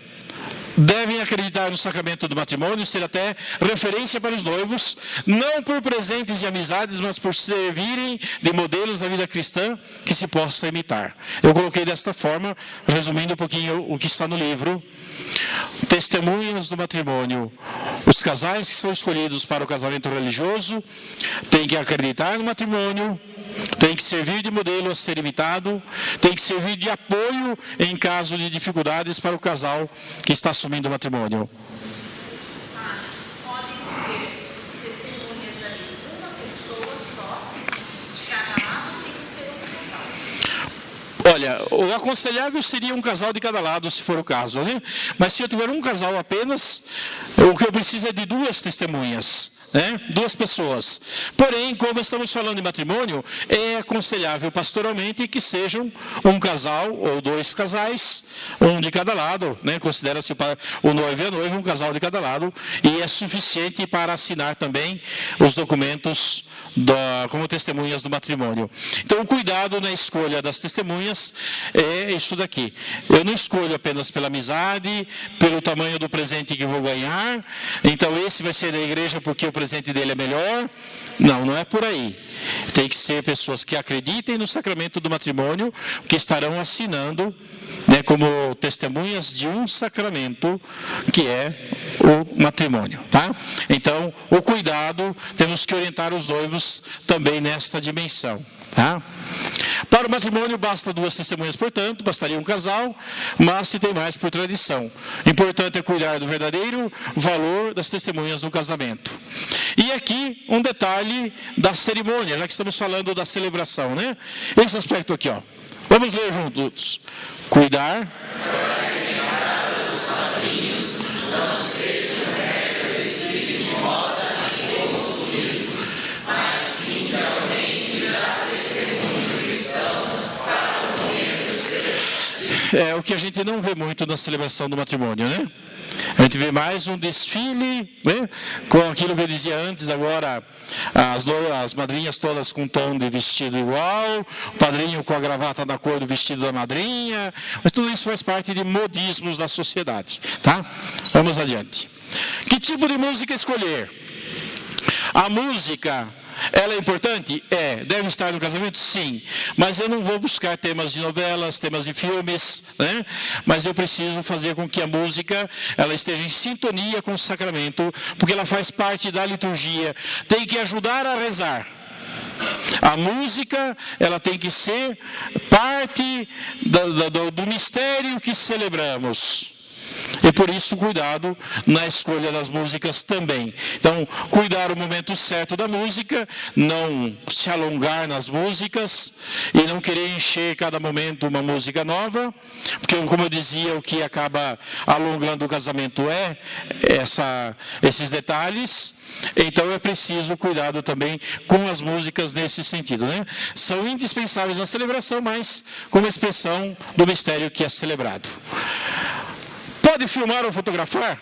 devem acreditar no sacramento do matrimônio, ser até referência para os noivos, não por presentes e amizades, mas por servirem de modelos da vida cristã que se possa imitar. Eu coloquei desta forma, resumindo um pouquinho o que está no livro. Testemunhas do matrimônio. Os casais que são escolhidos para o casamento religioso têm que acreditar no matrimônio, tem que servir de modelo a ser imitado, tem que servir de apoio em caso de dificuldades para o casal que está assumindo o matrimônio. Pode ser os testemunhas ali, uma pessoa só, de cada lado, tem que ser um casal. Olha, o aconselhável seria um casal de cada lado, se for o caso, né? Mas se eu tiver um casal apenas, o que eu preciso é de duas testemunhas. né? Duas pessoas. Porém, como estamos falando de matrimônio, é aconselhável pastoralmente que sejam um casal ou dois casais, um de cada lado, né? Considera-se o noivo e a noiva um casal de cada lado, e é suficiente para assinar também os documentos como testemunhas do matrimônio. Então, o cuidado na escolha das testemunhas é isso daqui. Eu não escolho apenas pela amizade, pelo tamanho do presente que vou ganhar, então esse vai ser da igreja porque o presente dele é melhor. Não, não é por aí. Tem que ser pessoas que acreditem no sacramento do matrimônio, que estarão assinando, né, como testemunhas de um sacramento que é o matrimônio, tá? Então, o cuidado, temos que orientar os noivos também nesta dimensão, tá? Para o matrimônio basta duas testemunhas, portanto, bastaria um casal, mas se tem mais por tradição. Importante é cuidar do verdadeiro valor das testemunhas no casamento. E aqui um detalhe da cerimônia, já que estamos falando da celebração, né? Esse aspecto aqui, ó. Vamos ler juntos. Cuidar. É o que a gente não vê muito na celebração do matrimônio, né? A gente vê mais um desfile, né? Com aquilo que eu dizia antes, agora as madrinhas todas com tom de vestido igual, o padrinho com a gravata da cor do vestido da madrinha, mas tudo isso faz parte de modismos da sociedade, tá? Vamos adiante. Que tipo de música escolher? A música, ela é importante? É. Deve estar no casamento? Sim. Mas eu não vou buscar temas de novelas, temas de filmes, né? Mas eu preciso fazer com que a música ela esteja em sintonia com o sacramento, porque ela faz parte da liturgia. Tem que ajudar a rezar. A música, ela tem que ser parte do mistério que celebramos. E por isso, cuidado na escolha das músicas também. Então, cuidar o momento certo da música, não se alongar nas músicas e não querer encher cada momento uma música nova, porque, como eu dizia, o que acaba alongando o casamento é esses detalhes. Então, é preciso cuidado também com as músicas nesse sentido, né? São indispensáveis na celebração, mas como expressão do mistério que é celebrado. Pode filmar ou fotografar?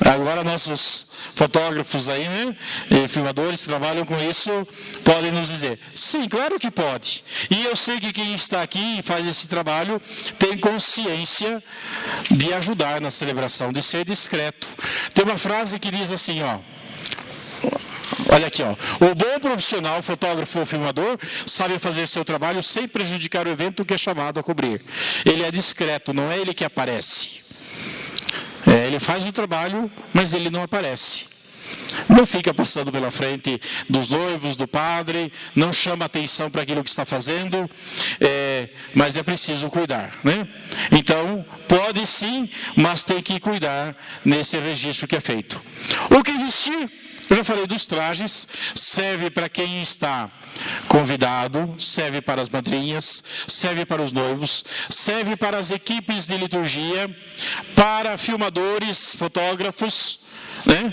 Agora nossos fotógrafos aí, né, e filmadores que trabalham com isso, podem nos dizer. Sim, claro que pode. E eu sei que quem está aqui e faz esse trabalho tem consciência de ajudar na celebração, de ser discreto. Tem uma frase que diz assim, ó. Olha aqui, ó. O bom profissional, fotógrafo ou filmador, sabe fazer seu trabalho sem prejudicar o evento que é chamado a cobrir. Ele é discreto, não é ele que aparece. Ele faz o trabalho, mas ele não aparece. Não fica passando pela frente dos noivos, do padre, não chama atenção para aquilo que está fazendo, mas é preciso cuidar, né? Então, pode sim, mas tem que cuidar nesse registro que é feito. O que vestir? Eu já falei dos trajes, serve para quem está convidado, serve para as madrinhas, serve para os noivos, serve para as equipes de liturgia, para filmadores, fotógrafos, né,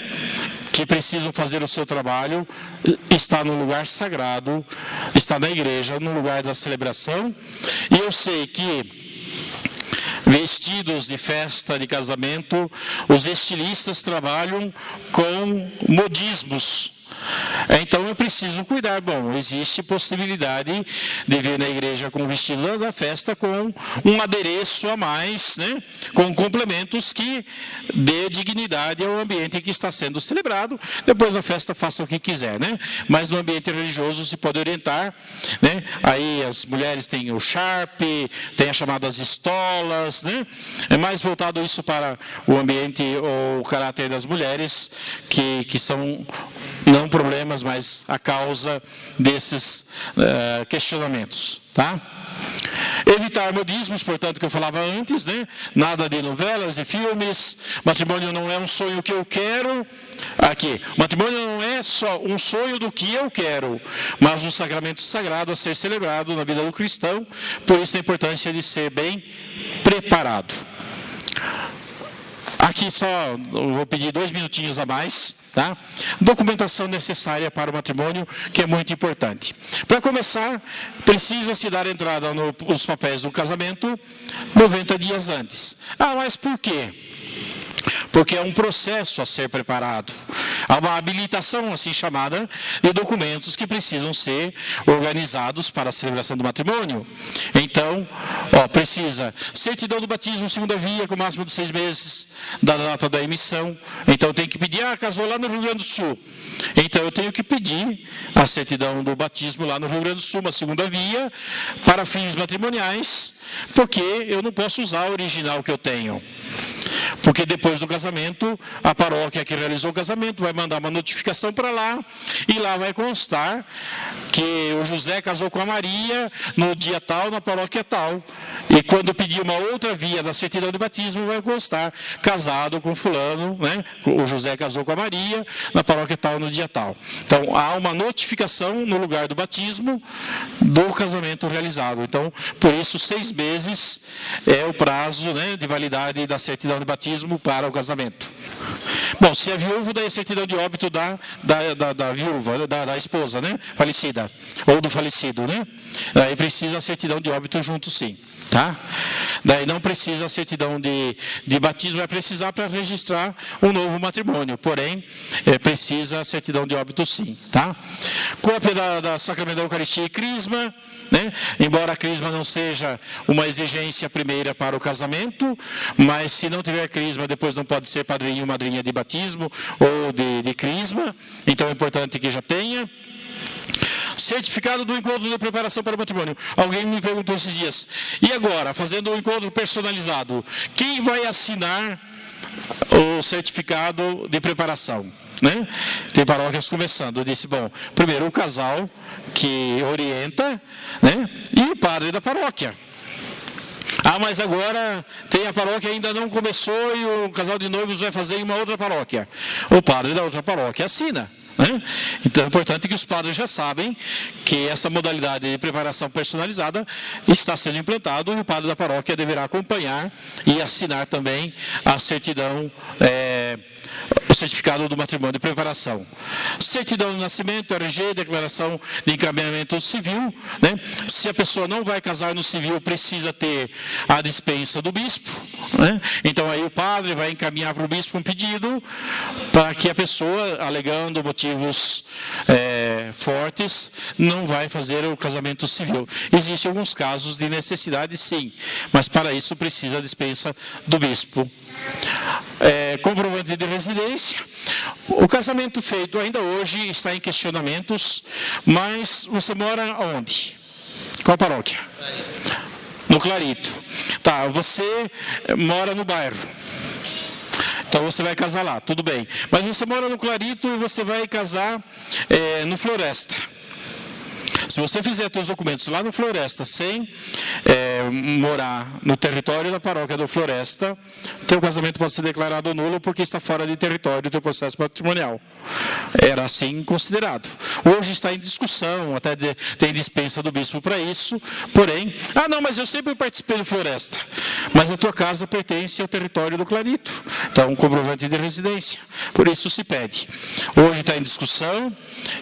que precisam fazer o seu trabalho, está no lugar sagrado, está na igreja, no lugar da celebração, e eu sei que vestidos de festa, de casamento, os estilistas trabalham com modismos. Então eu preciso cuidar. Bom, existe possibilidade de vir na igreja com o vestido da festa com um adereço a mais, né? Com complementos que dê dignidade ao ambiente que está sendo celebrado. Depois da festa faça o que quiser, né? Mas no ambiente religioso se pode orientar, né? Aí as mulheres têm o charpe, tem as chamadas estolas, né? É mais voltado isso para o ambiente ou o caráter das mulheres que são não problemas, mas a causa desses questionamentos, tá? Evitar modismos, portanto, que eu falava antes, né? Nada de novelas e filmes. Matrimônio não é um sonho que eu quero. Aqui, matrimônio não é só um sonho do que eu quero, mas um sacramento sagrado a ser celebrado na vida do cristão. Por isso a importância de ser bem preparado. Aqui só vou pedir 2 minutinhos a mais, tá? Documentação necessária para o matrimônio, que é muito importante. Para começar, precisa-se dar entrada nos papéis do casamento 90 dias antes. Ah, mas por quê? Porque é um processo a ser preparado. Há uma habilitação, assim chamada, de documentos que precisam ser organizados para a celebração do matrimônio. Então, precisa certidão do batismo, segunda via, com máximo de 6 meses da data da emissão. Então, tem que pedir, casou lá no Rio Grande do Sul. Então, eu tenho que pedir a certidão do batismo lá no Rio Grande do Sul, uma segunda via, para fins matrimoniais, porque eu não posso usar a original que eu tenho. Porque depois do casamento, a paróquia que realizou o casamento vai mandar uma notificação para lá, e lá vai constar que o José casou com a Maria no dia tal, na paróquia tal. E quando pedir uma outra via da certidão de batismo, vai constar casado com fulano, né? O José casou com a Maria na paróquia tal, no dia tal. Então, há uma notificação no lugar do batismo do casamento realizado. Então, por isso, 6 meses é o prazo, né, de validade da certidão de batismo para o casamento. Bom, se é viúvo, daí a certidão de óbito da viúva, da esposa, né, falecida, ou do falecido, né? Aí precisa a certidão de óbito junto, sim. Tá? Daí não precisa a certidão de batismo, vai precisar para registrar um novo matrimônio, porém, precisa a certidão de óbito, sim. Tá? Cópia da sacramento da Eucaristia e crisma, né? Embora a crisma não seja uma exigência primeira para o casamento, mas se não tiver crisma, depois não pode ser padrinho ou madrinha de batismo ou de crisma, então é importante que já tenha. Certificado do encontro de preparação para o matrimônio. Alguém me perguntou esses dias, e agora, fazendo um encontro personalizado, quem vai assinar o certificado de preparação? Né? Tem paróquias começando. Eu disse, bom, primeiro o casal que orienta, né? E o padre da paróquia. Ah, mas agora tem a paróquia ainda não começou e o casal de noivos vai fazer em uma outra paróquia. O padre da outra paróquia assina. Né? Então é importante que os padres já sabem que essa modalidade de preparação personalizada está sendo implantado, e o padre da paróquia deverá acompanhar e assinar também a certidão, o certificado do matrimônio de preparação. Certidão de nascimento, RG, declaração de encaminhamento civil. Né? Se a pessoa não vai casar no civil, precisa ter a dispensa do bispo. Né? Então aí o padre vai encaminhar para o bispo um pedido para que a pessoa, alegando motivos fortes, não vai fazer o casamento civil. Existem alguns casos de necessidade, sim, mas para isso precisa a dispensa do bispo. Comprovante de residência. O casamento feito ainda hoje está em questionamentos, mas você mora onde? Qual paróquia? No Clarito. Tá, você mora no bairro. Então você vai casar lá, tudo bem. Mas você mora no Clarito e você vai casar no Floresta. Se você fizer seus documentos lá no Floresta, sem morar no território da paróquia do Floresta, teu casamento pode ser declarado nulo porque está fora de território do teu processo patrimonial. Era assim considerado. Hoje está em discussão, até tem dispensa do bispo para isso, porém, não, mas eu sempre participei do Floresta. Mas a tua casa pertence ao território do Clarito. Então, um comprovante de residência. Por isso se pede. Hoje está em discussão,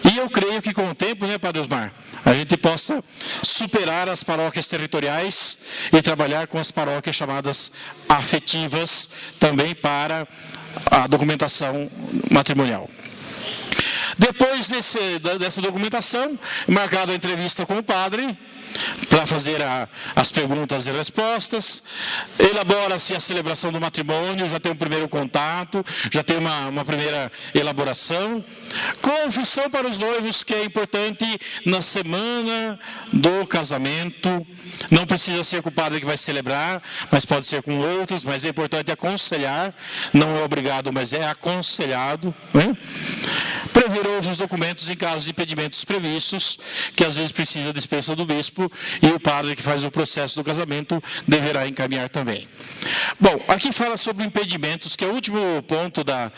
e eu creio que com o tempo, né, Padre Osmar, a gente possa superar as paróquias territoriais e trabalhar com as paróquias chamadas afetivas também para a documentação matrimonial. Depois dessa documentação, marcada a entrevista com o padre, para fazer as perguntas e respostas, elabora-se a celebração do matrimônio, já tem um primeiro contato, já tem uma primeira elaboração. Confissão para os noivos, que é importante na semana do casamento. Não precisa ser com o padre que vai celebrar, mas pode ser com outros, mas é importante aconselhar, não é obrigado, mas é aconselhado. Né? Prever outros documentos em caso de impedimentos previstos, que às vezes precisa da dispensa do bispo, e o padre que faz o processo do casamento deverá encaminhar também. Bom, aqui fala sobre impedimentos, que é o último ponto da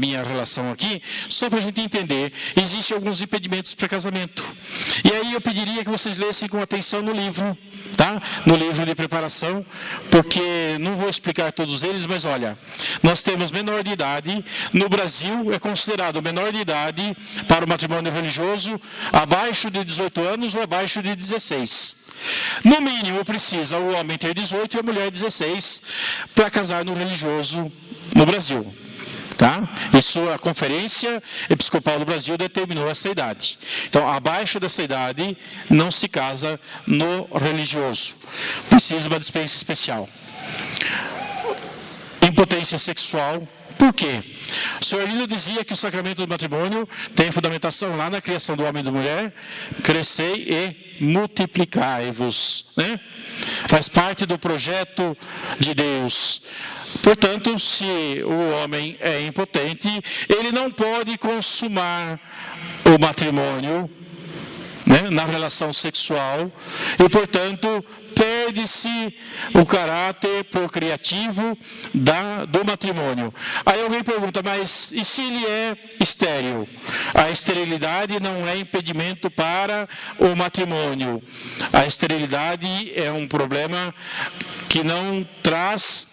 minha relação aqui, só para a gente entender. Existem alguns impedimentos para casamento. E aí eu pediria que vocês lessem com atenção no livro, tá? No livro de preparação, porque não vou explicar todos eles, mas olha, nós temos menor de idade. No Brasil é considerado menor de idade para o matrimônio religioso abaixo de 18 anos ou abaixo de 16. No mínimo precisa o homem ter 18 e a mulher 16 para casar no religioso no Brasil. Tá? Isso a Conferência Episcopal do Brasil determinou essa idade. Então, abaixo dessa idade não se casa no religioso. Precisa de uma dispensa especial. Impotência sexual. Por quê? O senhor Lílio dizia que o sacramento do matrimônio tem fundamentação lá na criação do homem e da mulher. Crescei e multiplicai-vos, né? Faz parte do projeto de Deus. Portanto, se o homem é impotente, ele não pode consumar o matrimônio, né, na relação sexual, e, portanto, perde-se o caráter procriativo do matrimônio. Aí alguém pergunta, mas e se ele é estéril? A esterilidade não é impedimento para o matrimônio. A esterilidade é um problema que não traz,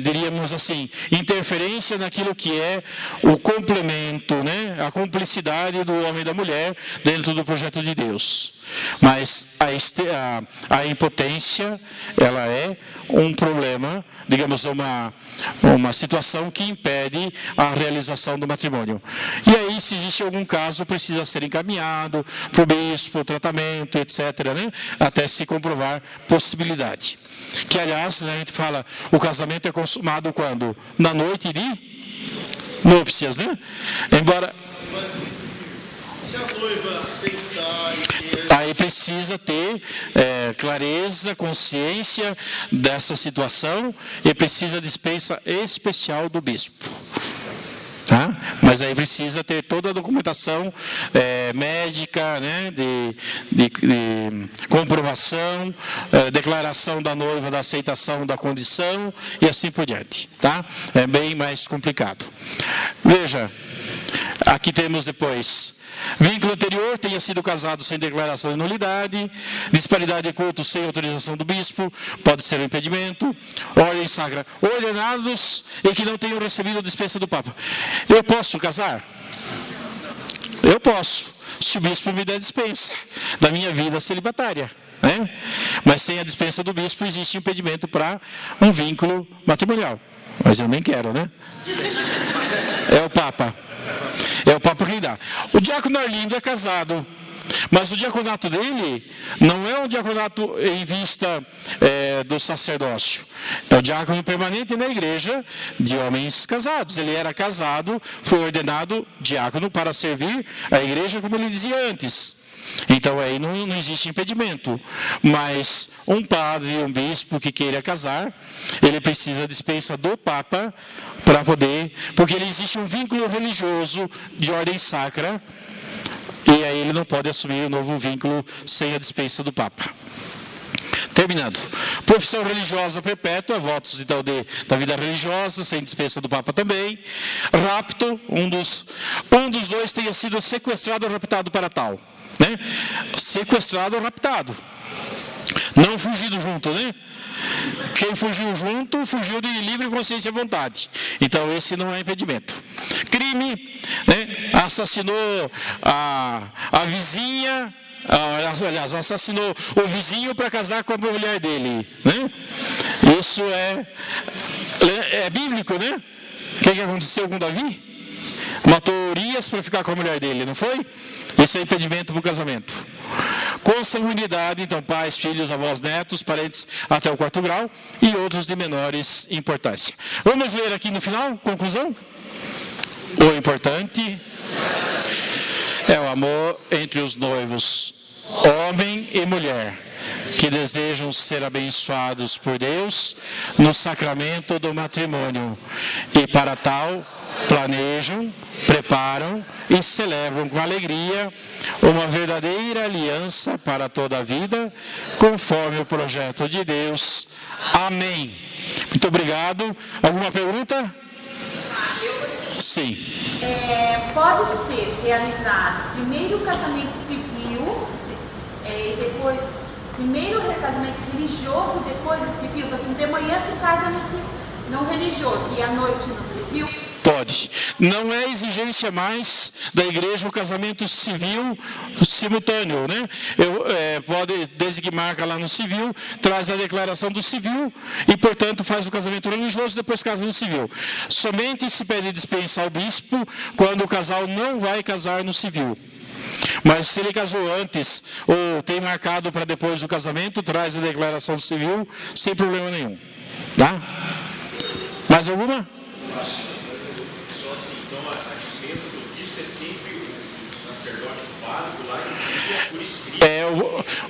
diríamos assim, interferência naquilo que é o complemento, né? A cumplicidade do homem e da mulher dentro do projeto de Deus. Mas a impotência, ela é um problema, digamos, uma situação que impede a realização do matrimônio. E aí, se existe algum caso, precisa ser encaminhado para o bispo, tratamento, etc., né? Até se comprovar possibilidade. Que, aliás, a gente fala, o casamento é consumado quando? Na noite de núpcias, né? Embora... Se a noiva aceitar... Aí precisa ter clareza, consciência dessa situação e precisa de dispensa especial do bispo. Tá? Mas aí precisa ter toda a documentação médica, né, de comprovação, declaração da noiva da aceitação da condição e assim por diante. Tá? É bem mais complicado. Veja, aqui temos depois... Vínculo anterior, tenha sido casado sem declaração de nulidade, disparidade de culto sem autorização do bispo, pode ser um impedimento, ordem sacra, ordenados e que não tenham recebido a dispensa do Papa. Eu posso casar? Eu posso, se o bispo me der dispensa da minha vida celibatária, né? Mas sem a dispensa do bispo existe impedimento para um vínculo matrimonial. Mas eu nem quero, né? É o Papa. É o Papa quem dá. O diácono Arlindo é casado, mas o diaconato dele não é um diaconato em vista do sacerdócio. É o diácono permanente na igreja de homens casados. Ele era casado, foi ordenado diácono para servir a igreja, como ele dizia antes. Então aí não existe impedimento. Mas um padre, um bispo que queira casar, ele precisa da dispensa do Papa para poder, porque ele existe um vínculo religioso de ordem sacra, e aí ele não pode assumir um novo vínculo sem a dispensa do Papa. Terminando. Profissão religiosa perpétua, votos então da vida religiosa, sem dispensa do Papa também. Rapto, um dos dois tenha sido sequestrado ou raptado para tal. Né? Sequestrado ou raptado. Não fugido junto, né? Quem fugiu junto, fugiu de livre consciência e vontade. Então, esse não é impedimento. Crime, né? Assassinou a vizinha, aliás, assassinou o vizinho para casar com a mulher dele, né? Isso é bíblico, né? O que aconteceu com Davi? Matou Urias para ficar com a mulher dele, não foi? Isso é impedimento para o casamento. Consanguinidade, então, pais, filhos, avós, netos, parentes até o 4º grau e outros de menores importância. Vamos ler aqui no final, conclusão? O importante é o amor entre os noivos, homem e mulher, que desejam ser abençoados por Deus no sacramento do matrimônio. E para tal, planejam, preparam e celebram com alegria uma verdadeira aliança para toda a vida, conforme o projeto de Deus. Amém. Muito obrigado. Alguma pergunta? Sim. Pode ser realizado primeiro o casamento civil e depois primeiro o casamento religioso, depois o civil, porque de manhã se casa no religioso e à noite no civil. Pode. Não é exigência mais da igreja o casamento civil simultâneo, né? Pode, desde que marca lá no civil, traz a declaração do civil e, portanto, faz o casamento religioso, depois casa no civil. Somente se pede dispensa ao bispo quando o casal não vai casar no civil. Mas se ele casou antes ou tem marcado para depois do casamento, traz a declaração civil sem problema nenhum. Tá? Mais alguma? Só assim, então a dispensa do bispo é sempre o sacerdote, o padre, lá que por escrito. É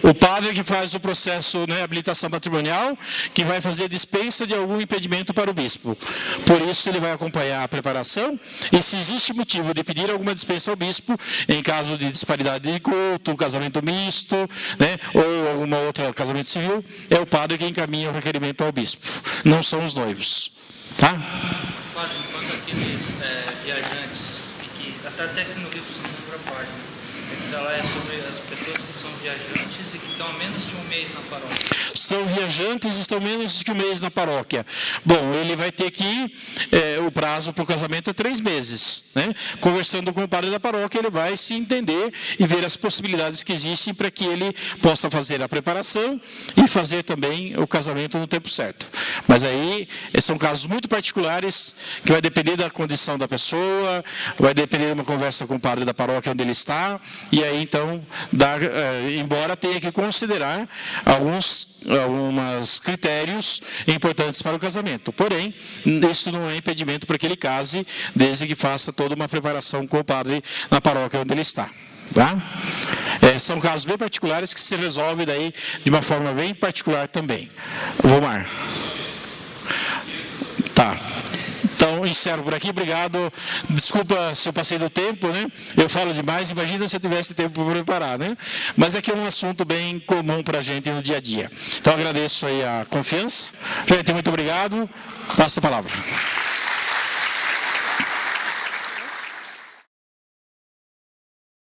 o padre que faz o processo, né, habilitação patrimonial, que vai fazer dispensa de algum impedimento para o bispo. Por isso ele vai acompanhar a preparação e se existe motivo de pedir alguma dispensa ao bispo, em caso de disparidade de culto, casamento misto, né, ou alguma outra casamento civil, é o padre que encaminha o requerimento ao bispo. Não são os noivos. Tá? Padre, enquanto aqueles viajantes, e que até aqui no livro são sobre a página, ela é sobre as pessoas que são viajantes e que estão há menos de um mês na paróquia. São viajantes e estão menos de um mês na paróquia. Bom, ele vai ter que, o prazo para o casamento é 3 meses. Né? Conversando com o padre da paróquia, ele vai se entender e ver as possibilidades que existem para que ele possa fazer a preparação e fazer também o casamento no tempo certo. Mas aí, são casos muito particulares, que vai depender da condição da pessoa, vai depender de uma conversa com o padre da paróquia onde ele está, e aí então, embora tenha que considerar alguns critérios importantes para o casamento. Porém, isso não é impedimento para que ele case, desde que faça toda uma preparação com o padre na paróquia onde ele está. Tá? São casos bem particulares que se resolvem daí de uma forma bem particular também. Vomar. Tá. Então, encerro por aqui. Obrigado. Desculpa se eu passei do tempo, né? Eu falo demais. Imagina se eu tivesse tempo para preparar, né? Mas é que é um assunto bem comum para a gente no dia a dia. Então, agradeço aí a confiança. Gente, muito obrigado. Passa a palavra.